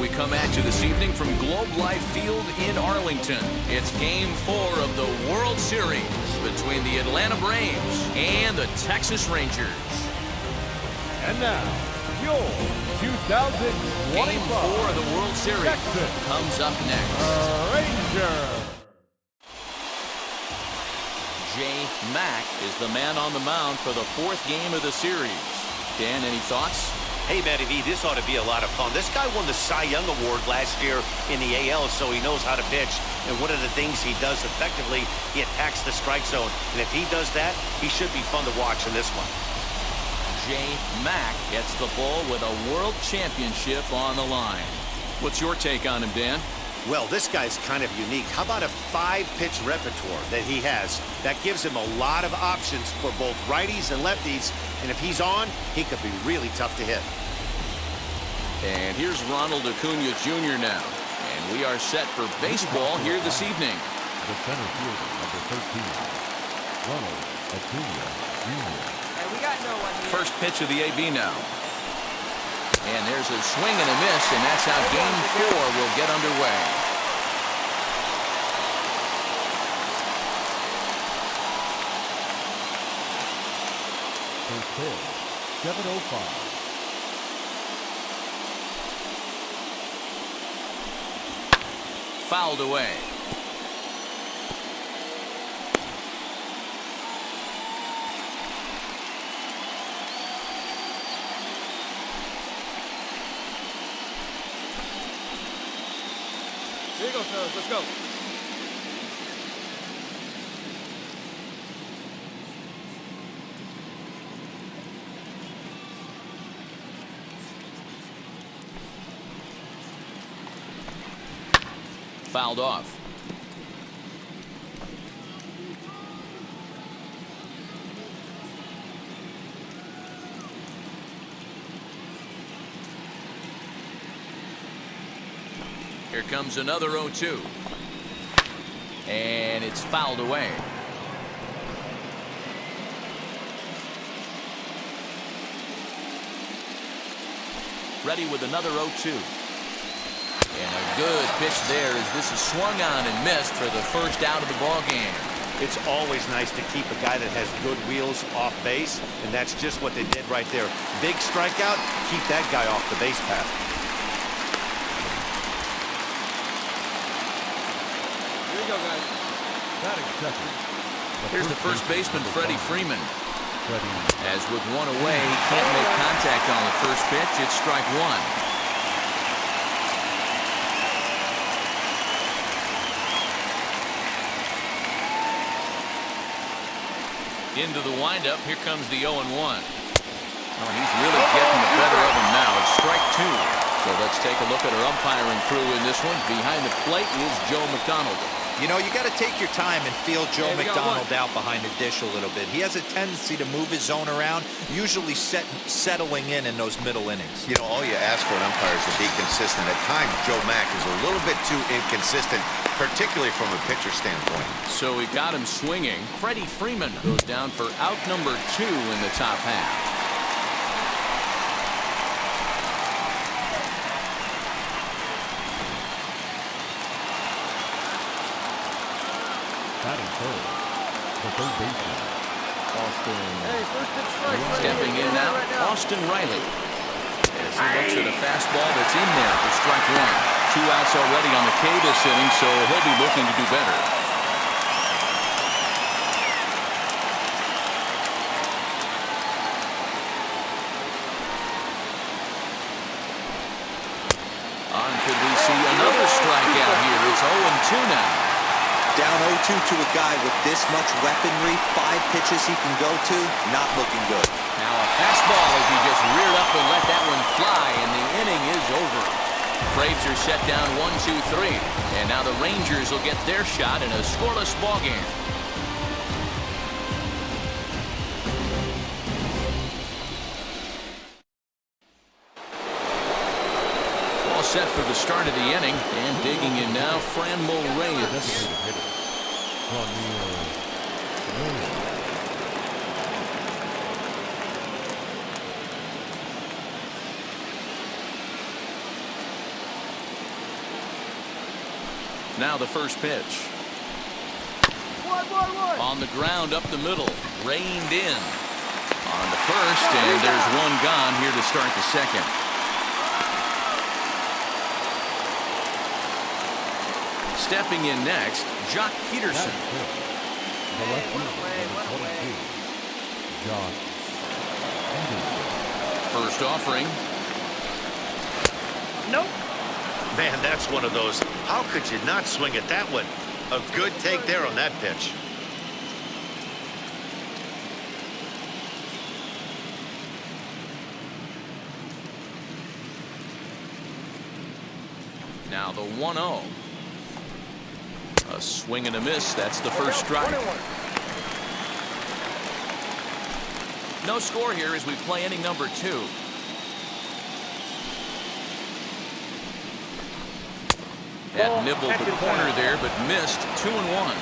We come at you this evening from Globe Life Field in Arlington. It's Game 4 of the World Series between the Atlanta Braves and the Texas Rangers. And now, your 2025 Game 4 of the World Series Texas comes up next. Rangers. Jay Mack is the man on the mound for the 4th game of the series. Dan, any thoughts? Hey, Matty V, this ought to be a lot of fun. This guy won the Cy Young Award last year in the AL, so he knows how to pitch. And one of the things he does effectively, he attacks the strike zone. And if he does that, he should be fun to watch in this one. Jay Mack gets the ball with a world championship on the line. What's your take on him, Dan? Well, this guy's kind of unique. How about a 5-pitch repertoire that he has? That gives him a lot of options for both righties and lefties. And if he's on, he could be really tough to hit. And here's Ronald Acuna Jr. now. And we are set for baseball here this evening. The center fielder, number 13, Ronald Acuna Jr. Hey, we got no one here. First pitch of the AB now. And there's a swing and a miss, and that's how Game 4 will get underway. First pitch, 7:05. Fouled away. Here you go, fellas. Let's go. Fouled off. Here comes another 0-2. And it's fouled away. Ready with another 0-2. And a good pitch there as this is swung on and missed for the first out of the ball game. It's always nice to keep a guy that has good wheels off base, and that's just what they did right there. Big strikeout, keep that guy off the base path. Here we go, guys. Batting second. Here's the first baseman, Freddie Freeman. Freddie. As with one away, he can't make contact on the first pitch. It's strike one. Into the windup, here comes the 0-1. Oh, he's really getting the better of him now. It's strike two. So let's take a look at our umpiring crew in this one. Behind the plate is Joe McDonald. You know, you got to take your time and feel Joe Hey, we got McDonald out behind the dish a little bit. He has a tendency to move his zone around, usually settling in those middle innings. You know, all you ask for an umpire is to be consistent. At times, Joe Mack is a little bit too inconsistent, particularly from a pitcher standpoint. So we got him swinging. Freddie Freeman goes down for out number 2 in the top half. Batting third. The third baseman, Austin. Hey, first pitch strike. Stepping in now, Austin Riley. As he looks at a fastball that's in there for strike one. 2 outs already on the K this inning, so he'll be looking to do better. On could we see another strikeout here? It's 0-2 now. Down 0-2 to a guy with this much weaponry, 5 pitches he can go to, not looking good. Now a fastball as he just reared up and let that one fly, and the inning is over. Braves are set down 1-2-3, and now the Rangers will get their shot in a scoreless ball game. All set for the start of the inning, and digging in now, Franmil Reyes. Now the first pitch. One. On the ground up the middle. Reined in. On the first, and there's one gone here to start the second. Stepping in next, Jock Peterson. The left fielder, number 22, Jock Peterson. First offering. Nope. Man, that's one of those. How could you not swing at that one? A good take there on that pitch. Now the 1-0. A swing and a miss. That's the first strike. No score here as we play inning number 2. Had nibbled the corner there, but missed. 2-1.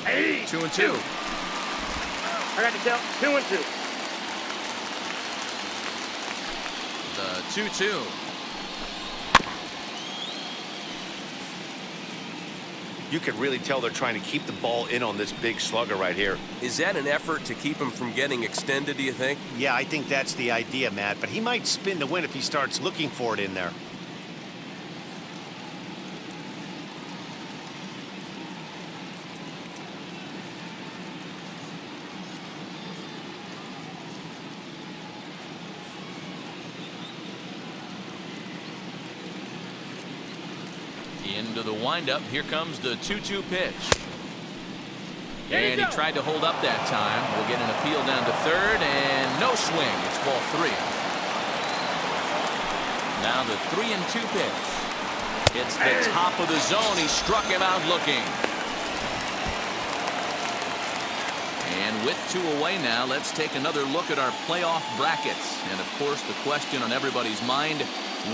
Hey, 2-2. I got to tell 2-2. The 2-2. You can really tell they're trying to keep the ball in on this big slugger right here. Is that an effort to keep him from getting extended, do you think? Yeah, I think that's the idea, Matt, but he might spin to win if he starts looking for it in there. Into the windup. Here comes the 2-2 pitch. And he tried to hold up that time. We'll get an appeal down to third, and no swing. It's ball 3. Now the 3-2 pitch. It's the top of the zone. He struck him out looking. And with 2 away now, let's take another look at our playoff brackets. And of course, the question on everybody's mind,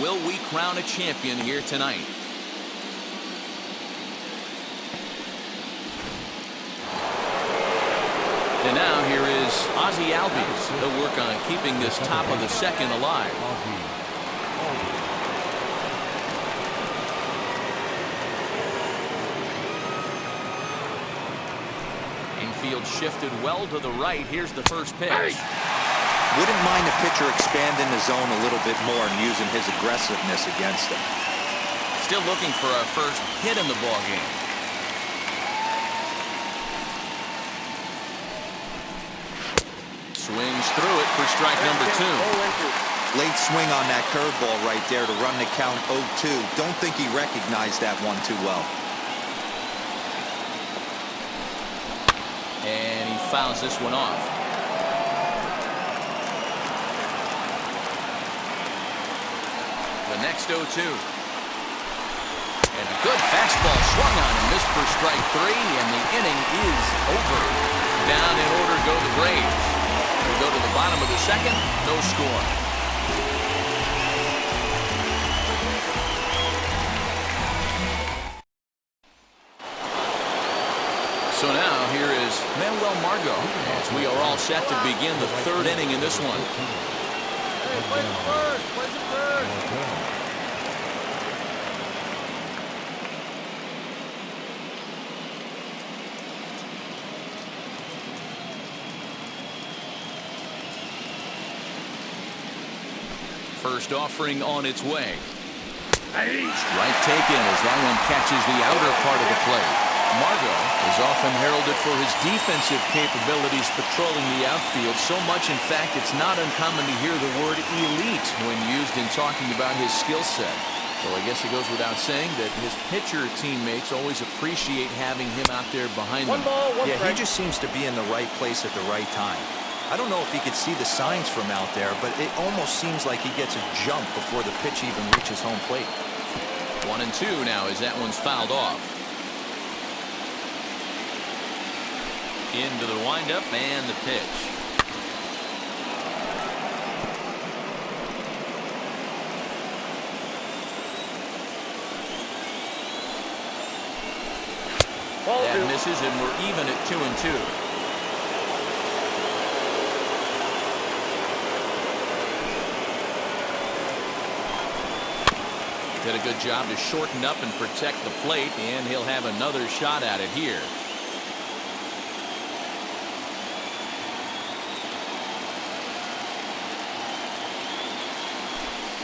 will we crown a champion here tonight? And now here is Ozzie Albies. He'll work on keeping this top of the second alive. Infield shifted well to the right. Here's the first pitch. Wouldn't mind a pitcher expanding the zone a little bit more and using his aggressiveness against him. Still looking for our first hit in the ballgame. Swings through it for strike number 2. Late swing on that curveball right there to run the count 0-2. Don't think he recognized that one too well. And he fouls this one off. The next 0-2. And a good fastball swung on and missed for strike 3, and the inning is over. Down in order go the Braves. We go to the bottom of the second, no score. So now here is Manuel Margot as we are all set to begin the 3rd inning in this one. Hey, play the first. Play the first. First offering on its way. Strike taken as that one catches the outer part of the plate. Margot is often heralded for his defensive capabilities patrolling the outfield. So much, in fact, it's not uncommon to hear the word elite when used in talking about his skill set. So I guess it goes without saying that his pitcher teammates always appreciate having him out there behind them. Yeah, he just seems to be in the right place at the right time. I don't know if he could see the signs from out there, but it almost seems like he gets a jump before the pitch even reaches home plate. 1-2 now as that one's fouled off. Into the windup and the pitch. That misses, and we're even at 2-2. Did a good job to shorten up and protect the plate, and he'll have another shot at it here.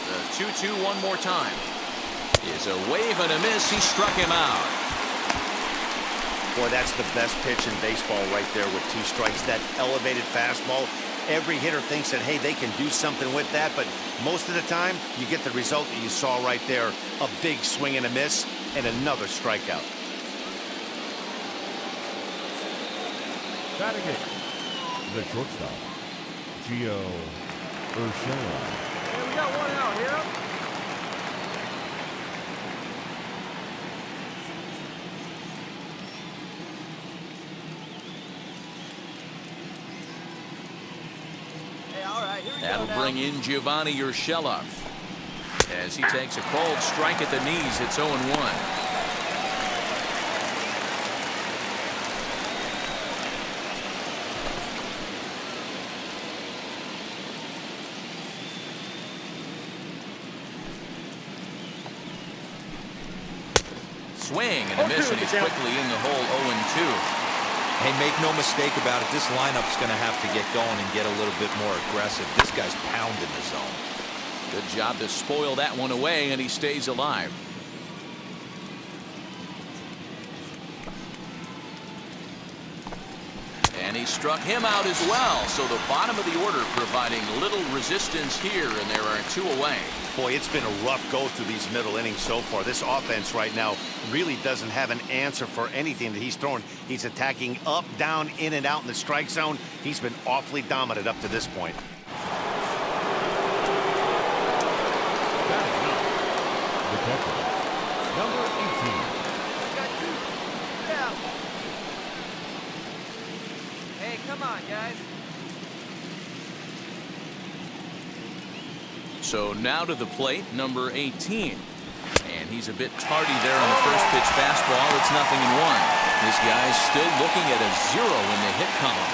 The 2-2 one more time. Is a wave and a miss. He struck him out. Boy, that's the best pitch in baseball right there with 2 strikes. That elevated fastball. Every hitter thinks that, hey, they can do something with that, but most of the time, you get the result that you saw right there. A big swing and a miss, and another strikeout. Batting it, the shortstop, Gio Urshela. Hey, we got one out here. That'll bring in Giovanni Urshela. As he takes a cold strike at the knees, it's 0-1. Swing and a miss, and he's quickly in the hole. 0-2. Hey, make no mistake about it, this lineup's going to have to get going and get a little bit more aggressive. This guy's pounding the zone. Good job to spoil that one away, and he stays alive. And he struck him out as well. So the bottom of the order providing little resistance here, and there are 2 away. Boy, it's been a rough go through these middle innings so far. This offense right now really doesn't have an answer for anything that he's throwing. He's attacking up, down, in, and out in the strike zone. He's been awfully dominant up to this point. The catcher, number 18. Got 2. Yeah. Hey, come on, guys. So now to the plate, number 18. And he's a bit tardy there on the first pitch fastball. It's 0-1. This guy's still looking at a 0 in the hit column.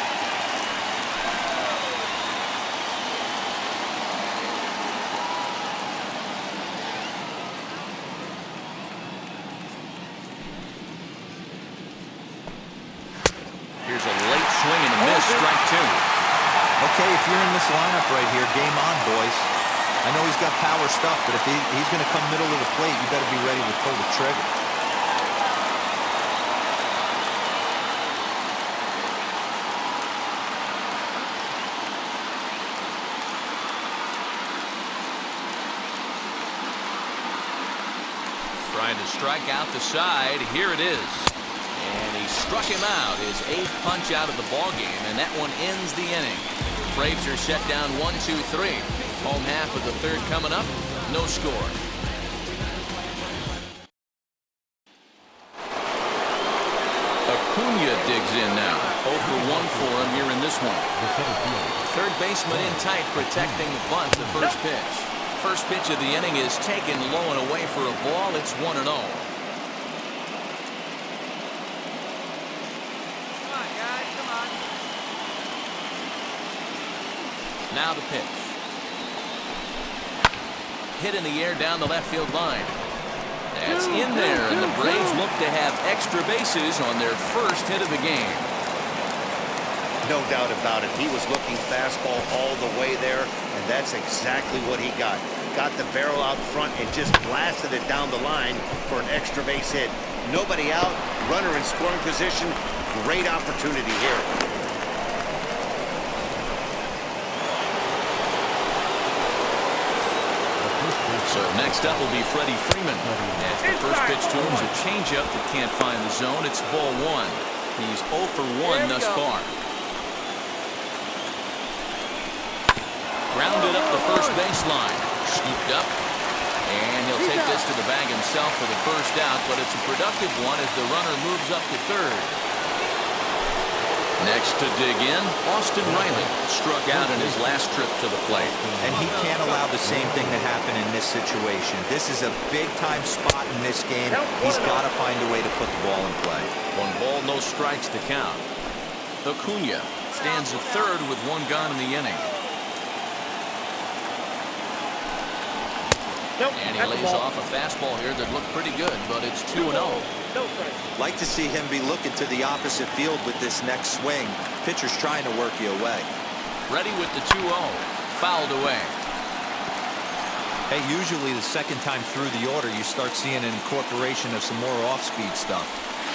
Here's a late swing and a miss, strike 2. Okay, if you're in this lineup right here, game on, boys. I know he's got power stuff, but if he's going to come middle of the plate, you better be ready to pull the trigger. Trying to strike out the side. Here it is. And he struck him out. His 8th punch out of the ballgame, and that one ends the inning. Braves are set down 1-2-3. Home half of the 3rd coming up. No score. Acuna digs in now. 0 for 1 for him here in this one. Third baseman in tight, protecting the bunt. The first pitch. First pitch of the inning is taken low and away for a ball. It's 1-0. Come on, guys. Come on. Now the pitch. Hit in the air down the left field line. That's in there, and the Braves look to have extra bases on their first hit of the game. No doubt about it. He was looking fastball all the way there, and that's exactly what he got. Got the barrel out front and just blasted it down the line for an extra base hit. Nobody out, runner in scoring position. Great opportunity here. So next up will be Freddie Freeman. As the first pitch to him is a changeup that can't find the zone. It's ball 1. He's 0 for 1 thus far. Grounded up the first baseline. Scooped up. And he'll take this to the bag himself for the first out, but it's a productive one as the runner moves up to 3rd. Next to dig in, Austin Riley struck out in his last trip to the plate. And he can't allow the same thing to happen in this situation. This is a big-time spot in this game. He's got to find a way to put the ball in play. 1 ball, no strikes to count. Acuna stands at 3rd with 1 gone in the inning. Nope, And he that's a lays ball. off a fastball here that looked pretty good, but it's 2-0. No strike. Like to see him be looking to the opposite field with this next swing. Pitcher's trying to work you away. Ready with the 2-0. Fouled away. Hey, usually the second time through the order, you start seeing an incorporation of some more off-speed stuff.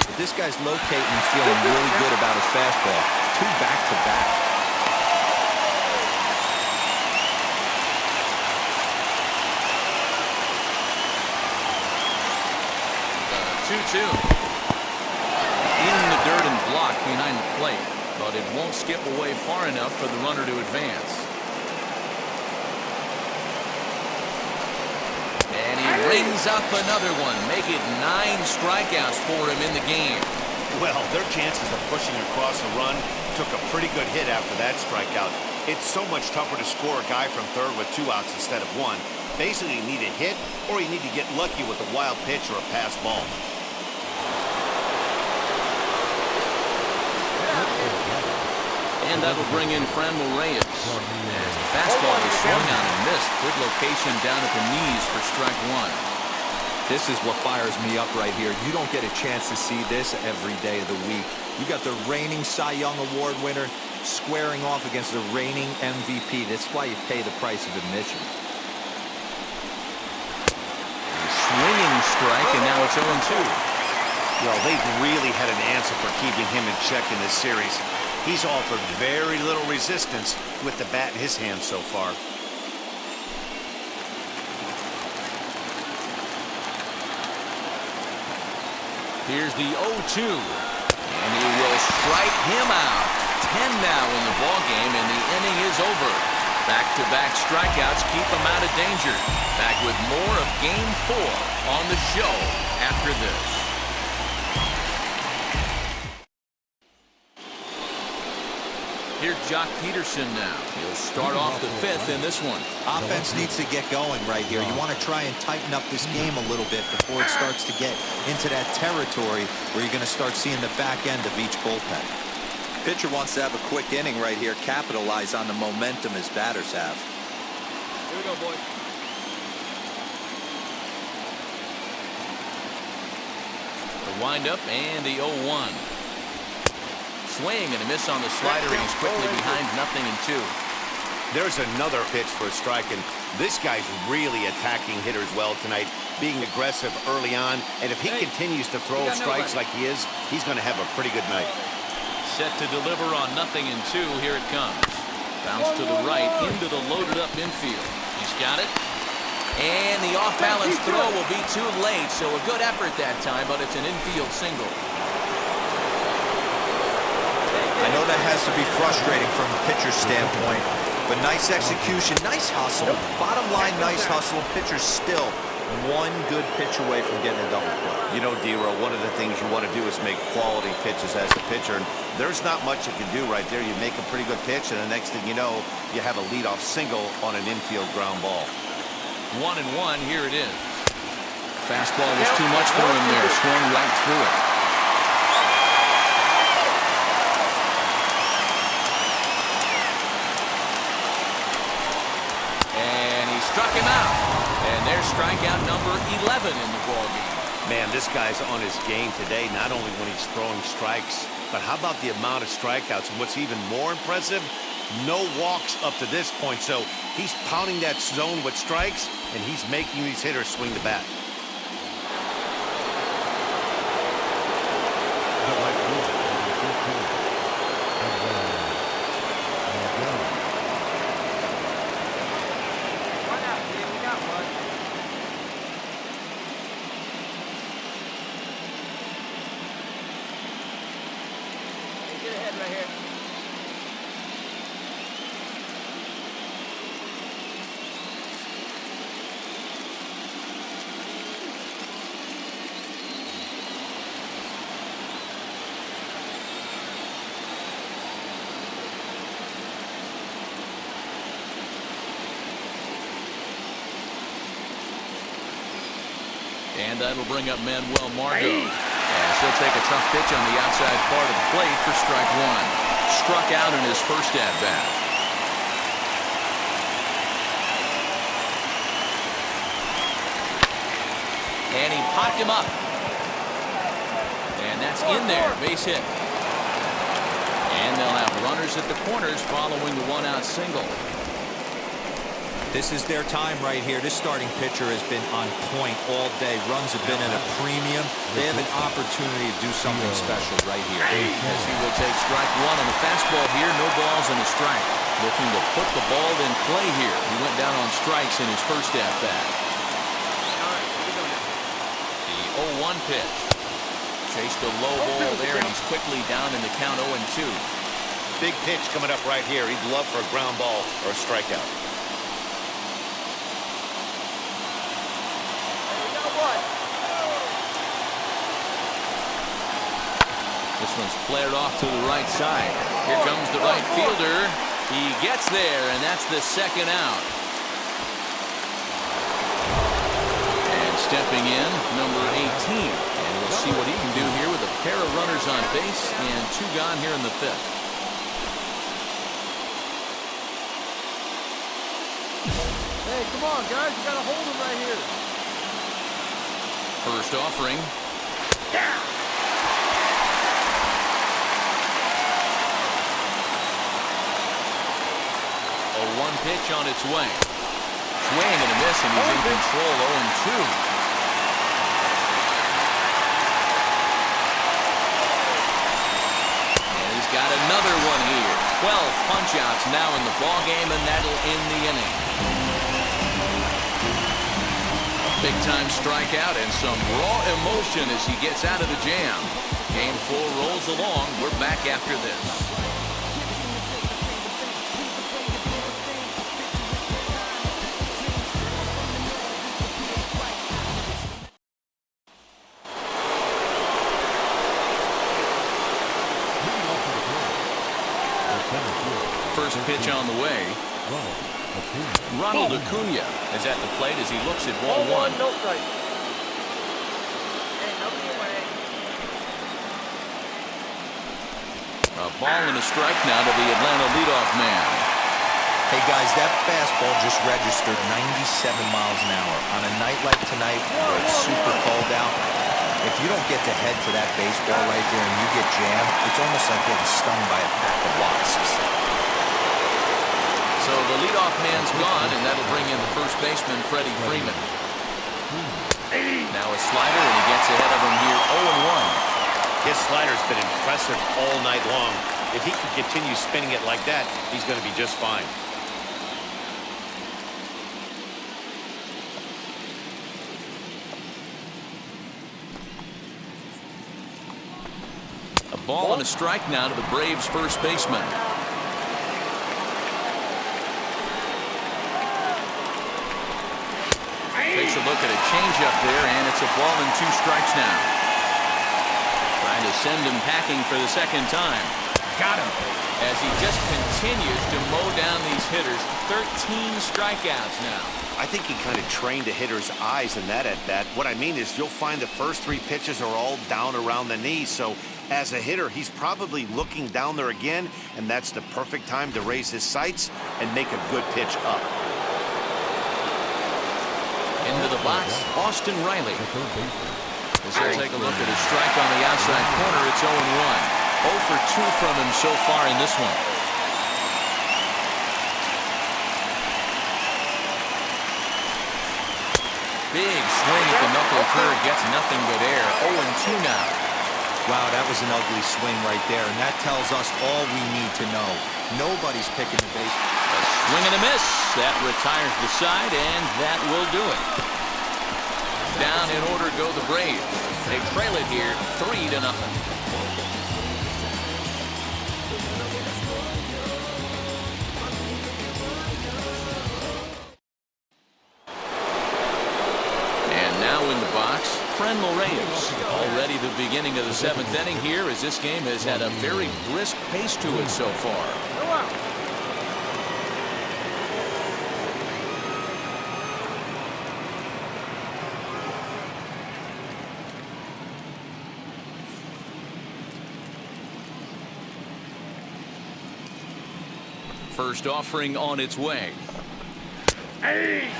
But this guy's locating and feeling really good about his fastball. 2 back-to-back. 2-2. In the dirt and blocked behind the plate, but it won't skip away far enough for the runner to advance. And he rings up another one, make it 9 strikeouts for him in the game. Well, their chances of pushing across a run took a pretty good hit after that strikeout. It's so much tougher to score a guy from third with 2 outs instead of 1. Basically, you need a hit or you need to get lucky with a wild pitch or a pass ball. And that'll bring in Franmil Reyes. As the fastball was swung on and missed. Good location down at the knees for strike 1. This is what fires me up right here. You don't get a chance to see this every day of the week. You got the reigning Cy Young Award winner squaring off against the reigning MVP. That's why you pay the price of admission. Swinging strike, and now it's 0-2. Well, they've really had an answer for keeping him in check in this series. He's offered very little resistance with the bat in his hand so far. Here's the 0-2. And he will strike him out. 10 now in the ballgame, and the inning is over. Back-to-back strikeouts keep him out of danger. Back with more of Game 4 on the show after this. Here's Jock Peterson now. He'll start off the 5th in this one. Offense needs to get going right here. You want to try and tighten up this game a little bit before it starts to get into that territory where you're going to start seeing the back end of each bullpen. Pitcher wants to have a quick inning right here, capitalize on the momentum his batters have. Here we go, boy. The windup and the 0-1. Swing and a miss on the slider, and he's quickly behind 0-2. There's another pitch for a strike, and this guy's really attacking hitters well tonight, being aggressive early on, and if he continues to throw strikes like he is, he's going to have a pretty good night. Set to deliver on 0-2. Here it comes. Bounce to the right into the loaded up infield. He's got it. And the off-balance throw will be too late, so a good effort that time, but it's an infield single. I know that has to be frustrating from a pitcher's standpoint, but nice execution, nice hustle. Bottom line, nice hustle. Pitcher's still one good pitch away from getting a double play. You know, D-Row, one of the things you want to do is make quality pitches as a pitcher, and there's not much you can do right there. You make a pretty good pitch, and the next thing you know, you have a leadoff single on an infield ground ball. 1-1, here it is. Fastball was too much for him there, swung right through it. Struck him out. And there's strikeout number 11 in the ballgame. Man, this guy's on his game today, not only when he's throwing strikes, but how about the amount of strikeouts? And what's even more impressive, no walks up to this point. So he's pounding that zone with strikes, and he's making these hitters swing the bat. And that'll bring up Manuel Margot. As he'll take a tough pitch on the outside part of the plate for strike 1. Struck out in his first at-bat. And he popped him up. And that's in there. Base hit. And they'll have runners at the corners following the one-out single. This is their time right here. This starting pitcher has been on point all day. Runs have been at a premium. They have an opportunity to do something special right here. As he will take strike one on the fastball here. No balls and a strike. Looking to put the ball in play here. He went down on strikes in his first at-bat. The 0-1 pitch. Chased a low ball there, and he's quickly down in the count 0-2. Big pitch coming up right here. He'd love for a ground ball or a strikeout. This one's flared off to the right side. Here comes the right fielder. He gets there, and that's the second out. And stepping in, number 18. And we'll see what he can do here with a pair of runners on base and 2 gone here in the 5th. Hey, come on, guys. You got to hold him right here. First offering. Yeah. 0-1 pitch on its way. Swing and a miss, and he's in control. 0-2. Got another one here. 12 punch-outs now in the ball game, and that'll end the inning. Big-time strikeout and some raw emotion as he gets out of the jam. Game 4 rolls along. We're back after this. First pitch on the way. Ronald Acuna is at the plate as he looks at ball 1. No strike. Hey, nobody away. A ball and a strike now to the Atlanta leadoff man. Hey, guys, that fastball just registered 97 miles an hour. On a night like tonight where it's super cold out, if you don't get to head to that baseball right there and you get jammed, it's almost like getting stung by a pack of wasps. So the leadoff man's gone, and that'll bring in the first baseman, Freddie Freeman. Now a slider, and he gets ahead of him here, 0-1. His slider's been impressive all night long. If he can continue spinning it like that, he's going to be just fine. A ball and a strike now to the Braves' first baseman. Takes a look at a changeup there, and it's a ball and 2 strikes now. Trying to send him packing for the second time. Got him. As he just continues to mow down these hitters. 13 strikeouts now. I think he kind of trained the hitter's eyes in that at-bat. What I mean is you'll find the first 3 pitches are all down around the knee. So as a hitter, he's probably looking down there again, and that's the perfect time to raise his sights and make a good pitch up. Into the box, Austin Riley. As he'll take a look at his strike on the outside corner, it's 0-1. 0 for 2 from him so far in this one. Big swing at the knuckle curve, gets nothing but air. 0-2 now. Wow, that was an ugly swing right there, and that tells us all we need to know. Nobody's picking the base. A swing and a miss. That retires the side, and that will do it. Down in order go the Braves. They trail it here 3-0. And now in the box, Frenlo Reyes. Already the beginning of the 7th inning here, as this game has had a very brisk pace to it so far. First offering on its way. Hey!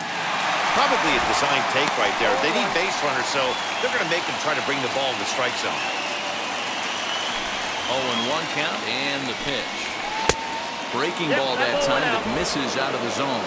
Probably probably a design take right there. They need base runners, so they're going to make him try to bring the ball in the strike zone. 0-1 count and the pitch. Breaking ball that time that misses out of the zone.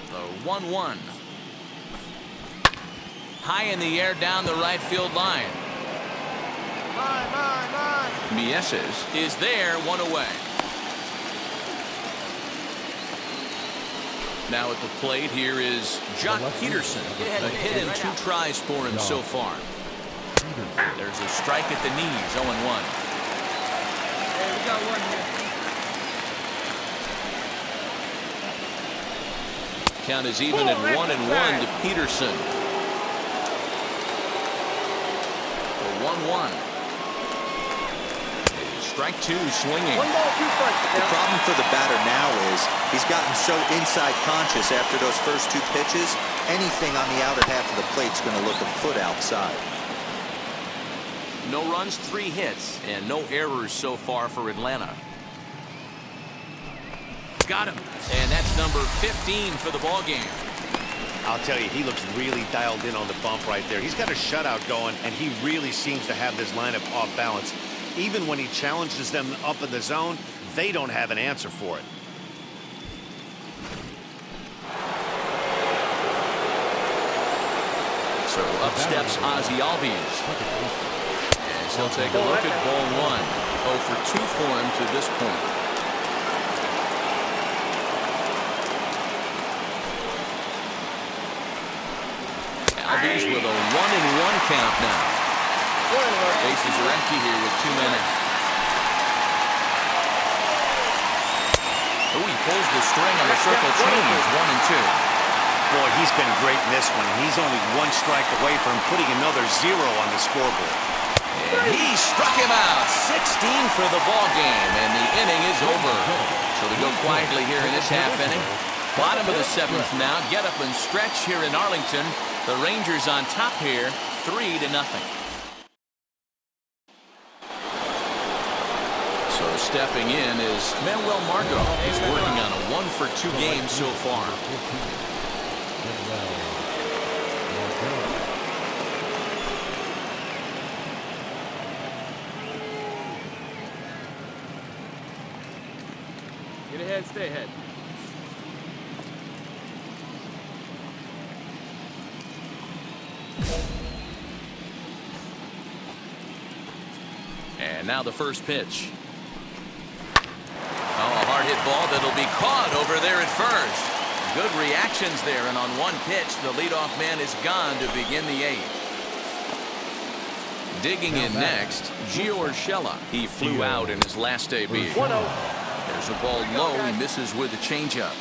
The 1-1. High in the air down the right field line. Mieses is there, one away. Now at the plate here is Jock Peterson. A hit in 2 tries for him so far. There's a strike at the knees, 0-1. Hey, we got one here. Count is even at 1-1 to Peterson. The 1-1. Strike 2 swinging. The problem for the batter now is he's gotten so inside conscious after those first 2 pitches. Anything on the outer half of the plate is going to look a foot outside. No runs, 3 hits, and no errors so far for Atlanta. Got him, and that's number 15 for the ball game. I'll tell you, he looks really dialed in on the bump right there. He's got a shutout going, and he really seems to have this lineup off balance. Even when he challenges them up in the zone, they don't have an answer for it. So up steps Ozzie Albies. As he'll take a look at ball 1. 0 for 2 for him to this point. Albies with a 1-1 count now. Bases are empty here with 2 men out. Oh, he pulls the string on the circle change. 1-2. Boy, he's been great in this one. He's only 1 strike away from putting another 0 on the scoreboard. And he struck him out. 16 for the ball game, and the inning is over. So they go quietly here in this half inning. Bottom of the 7th now. Get up and stretch here in Arlington. The Rangers on top here, 3-0. So stepping in is Manuel Margot. He's working on a 1 for 2 game so far. Get ahead, stay ahead. And now the first pitch. Oh, a hard hit ball that'll be caught over there at first. Good reactions there, and on 1 pitch, the leadoff man is gone to begin the 8th. Digging in next, Gio Urshela. He flew out in his last AB. There's a ball low. He misses with a changeup.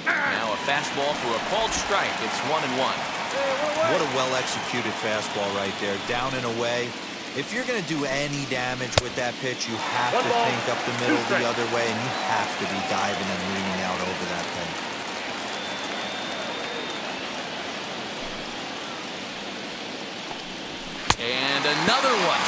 Now a fastball for a called strike. It's 1-1. What a well-executed fastball right there. Down and away. If you're going to do any damage with that pitch, you have to think up the middle the other way, and you have to be diving and leaning out over that thing. And another one.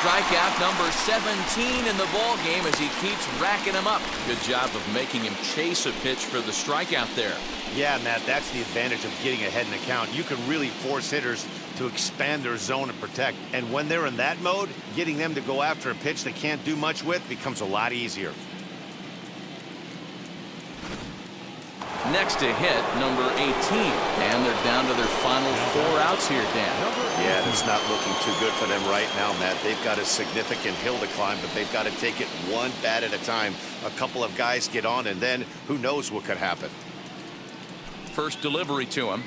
Strikeout number 17 in the ball game as he keeps racking them up. Good job of making him chase a pitch for the strikeout there. Yeah, Matt, that's the advantage of getting ahead in the count. You can really force hitters to expand their zone and protect. And when they're in that mode, getting them to go after a pitch they can't do much with becomes a lot easier. Next to hit, number 18. And they're down to their final 4 outs here, Dan. Yeah, it's not looking too good for them right now, Matt. They've got a significant hill to climb, but they've got to take it 1 bat at a time. A couple of guys get on, and then who knows what could happen. First delivery to him.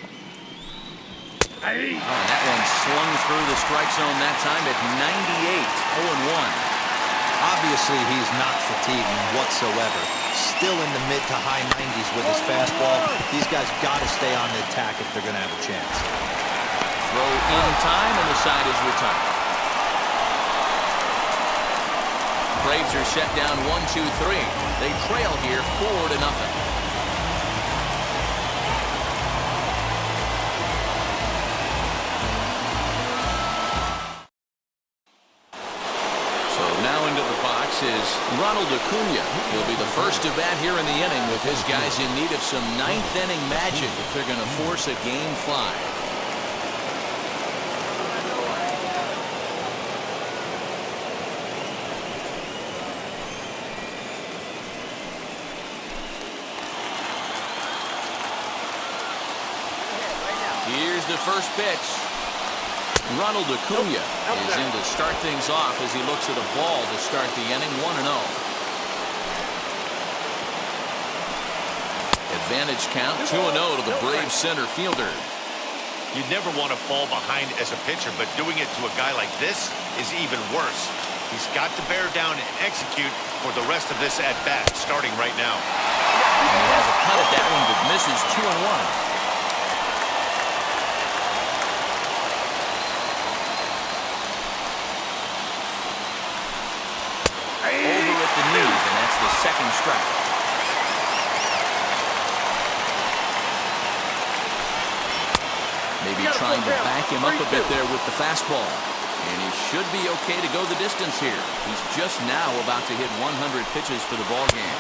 Oh, that one slung through the strike zone that time at 98. 0-1. Obviously, he's not fatiguing whatsoever. Still in the mid to high 90s with his fastball. These guys got to stay on the attack if they're going to have a chance. Throw in time, and the side is retired. Braves are set down 1-2-3. They trail here 4-0. So now into the box is Ronald Acuna. He'll be the first to bat here in the inning with his guys in need of some ninth inning magic if they're going to force a game 5. Here's the first pitch. Ronald Acuna is in to start things off as he looks at a ball to start the inning 1-0. Advantage count 2-0 to the Braves center fielder. You never want to fall behind as a pitcher, but doing it to a guy like this is even worse. He's got to bear down and execute for the rest of this at-bat, starting right now. And he has a cut at that one that misses 2-1. Over at the knees, and that's the second strike. Maybe trying to back him up a bit there with the fastball. And he should be okay to go the distance here. He's just now about to hit 100 pitches for the ballgame.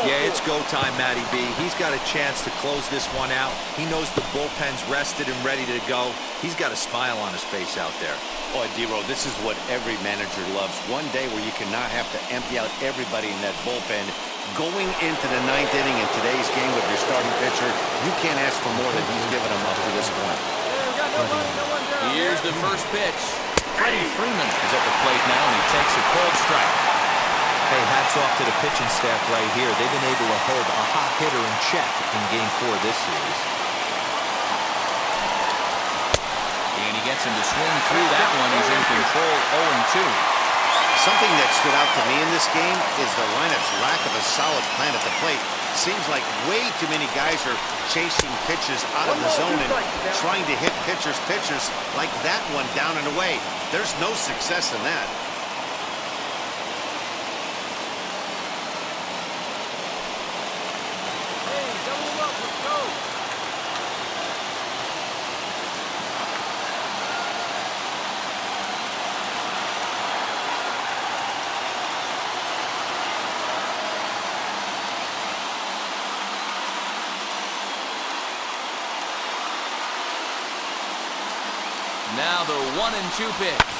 Yeah, it's go time, Matty B. He's got a chance to close this one out. He knows the bullpen's rested and ready to go. He's got a smile on his face out there. Boy, D-Row, this is what every manager loves. One day where you cannot have to empty out everybody in that bullpen. Going into the ninth inning in today's game with your starting pitcher, you can't ask for more than he's given them up to this point. Here's the first pitch. Freddie Freeman is at the plate now, and he takes a cold strike. Hey, hats off to the pitching staff right here. They've been able to hold a hot hitter in check in Game 4 this series. And he gets him to swing through that one. He's in control 0-2. Something that stood out to me in this game is the lineup's lack of a solid plan at the plate. Seems like way too many guys are chasing pitches out of the zone and trying to hit pitchers like that one down and away. There's no success in that. Hey, double him up. Let's go. Now the 1-2 pitch.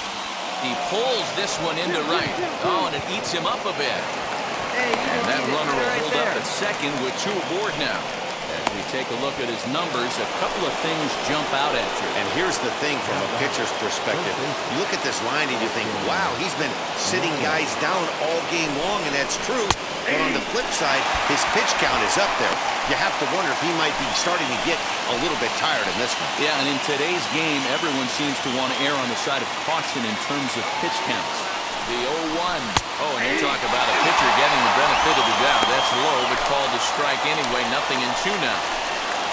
He pulls this one into right. Oh, and it eats him up a bit. And that runner will hold up at second with 2 aboard now. As we take a look at his numbers, a couple of things jump out at you. And here's the thing from a pitcher's perspective. You look at this line and you think, wow, he's been sitting guys down all game long, and that's true. But on the flip side, his pitch count is up there. You have to wonder if he might be starting to get a little bit tired in this one. Yeah, and in today's game, everyone seems to want to err on the side of caution in terms of pitch counts. The 0-1. Oh, and you talk about a pitcher getting the benefit of the doubt. That's low, but called a strike anyway. 0-2 now.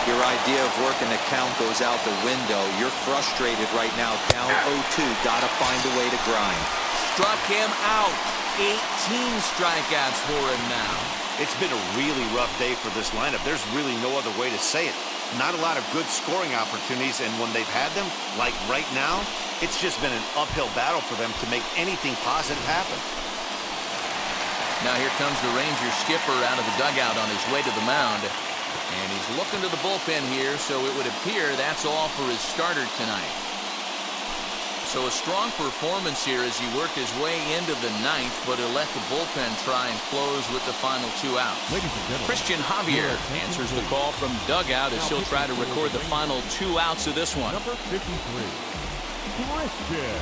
Your idea of working the count goes out the window. You're frustrated right now, down 0-2. Got to find a way to grind. Struck him out. 18 strikeouts for him now. It's been a really rough day for this lineup. There's really no other way to say it. Not a lot of good scoring opportunities, and when they've had them, like right now, it's just been an uphill battle for them to make anything positive happen. Now here comes the Ranger skipper out of the dugout on his way to the mound. And he's looking to the bullpen here, so it would appear that's all for his starter tonight. So a strong performance here as he worked his way into the ninth, but he'll let the bullpen try and close with the final 2 outs. Christian Javier answers the call from dugout as he'll try to record the final 2 outs of this one. Number 53, Christian Javier.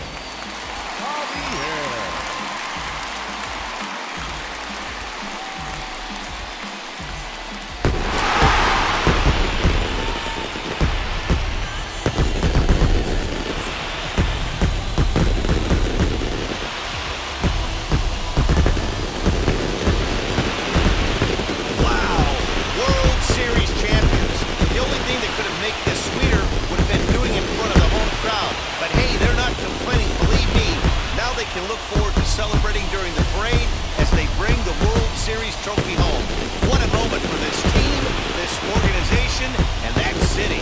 Can look celebrating during the parade as they bring the World Series trophy home. What a moment for this team, this organization, and that city.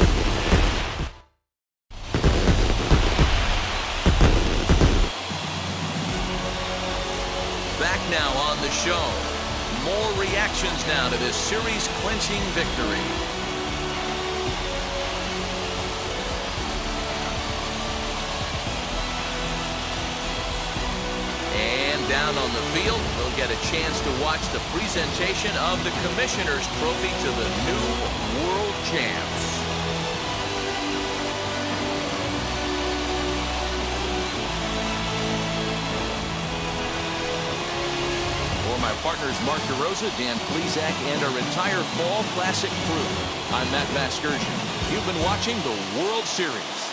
Back now on the show. More reactions now to this series-clinching victory. And down on the field, we'll get a chance to watch the presentation of the Commissioner's Trophy to the new World Champs. For my partners Mark DeRosa, Dan Plezak, and our entire Fall Classic crew, I'm Matt Vasgersian. You've been watching the World Series.